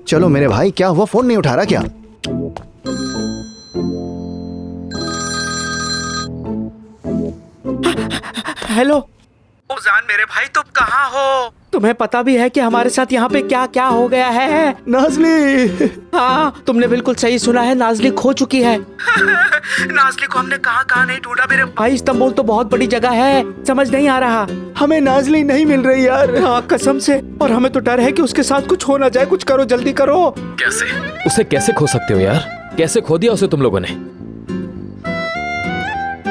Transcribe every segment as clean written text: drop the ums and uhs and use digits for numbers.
चलो मेरे भाई, क्या हुआ, फोन नहीं उठा रहा क्या? हेलो उजान मेरे भाई, तुम कहाँ हो? तुम्हें पता भी है कि हमारे साथ यहाँ पे क्या क्या हो गया है? नाज़ली। हाँ, तुमने बिल्कुल सही सुना है, नाज़ली खो चुकी है। नाज़ली को हमने कहाँ कहाँ नहीं ढूंढा मेरे भाई इस्तांबुल तो बहुत बड़ी जगह है, समझ नहीं आ रहा। हमें नाज़ली नहीं मिल रही यार। हाँ कसम से, और हमें तो डर है कि उसके साथ कुछ हो ना जाए। कुछ करो, जल्दी करो। कैसे? उसे कैसे खो सकते हो यार? कैसे खो दिया उसे तुम लोगों ने?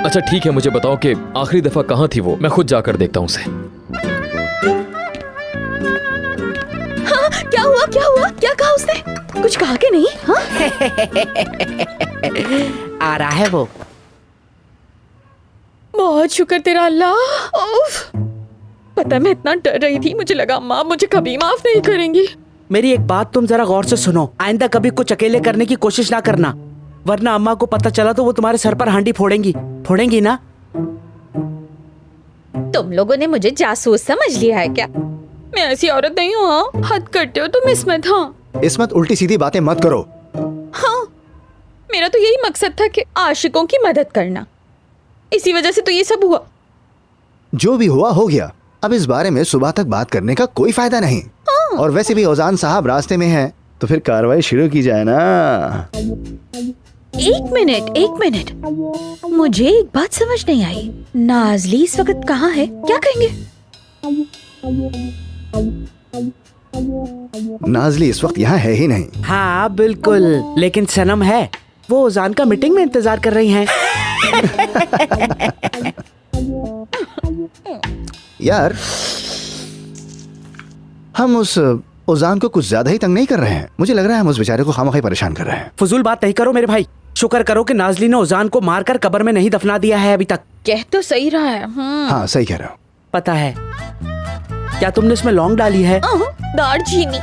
अच्छा ठीक है, मुझे बताओ कि आखिरी दफा कहाँ थी वो, मैं खुद जाकर देखता हूँ उसे। हाँ, क्या हुआ क्या हुआ? क्या कहा उसने? कुछ कहा कि नहीं? हाँ? आ रहा है वो। बहुत शुक्र तेरा अल्लाह। उफ, पता है मैं इतना डर रही थी, मुझे लगा माँ मुझे कभी माफ नहीं करेंगी। मेरी एक बात तुम जरा गौर से सुनो, आइंदा कभी कुछ अकेले करने की कोशिश ना करना, वरना अम्मा को पता चला तो वो तुम्हारे सर पर हांडी फोड़ेंगी। फोड़ेंगी ना? तुम लोगों ने मुझे जासूस समझ लिया है क्या? मैं ऐसी औरत नहीं हूँ। हाँ, हद करते हो तुम इस्मत। हाँ इस्मत, उल्टी सीधी बातें मत करो। हाँ, मेरा तो यही मकसद था कि आशिकों की मदद करना, इसी वजह से तो ये सब हुआ। जो भी हुआ हो गया, अब इस बारे में सुबह तक बात करने का कोई फायदा नहीं। और वैसे भी औजान साहब रास्ते में हैं, तो फिर कार्रवाई शुरू की जाए ना। एक मिनट, मुझे एक बात समझ नहीं आई। नाज़ली इस वक्त कहाँ है? क्या कहेंगे? नाज़ली इस वक्त यहाँ है ही नहीं। हाँ बिल्कुल, लेकिन सनम है, वो उजान का मीटिंग में इंतजार कर रही हैं। यार, हम उस उजान को कुछ ज्यादा ही तंग नहीं कर रहे हैं? मुझे लग रहा है हम उस बेचारे को खामखाई परेशान कर रहे हैं। फजूल बात नहीं करो मेरे भाई, शुक्र करो कि नाज़ली ने उजान को मारकर कब्र में नहीं दफना दिया है अभी तक। कह तो सही रहा है। हाँ सही कह रहे हो। पता है क्या तुमने इसमें लौंग डाली है? दालचीनी।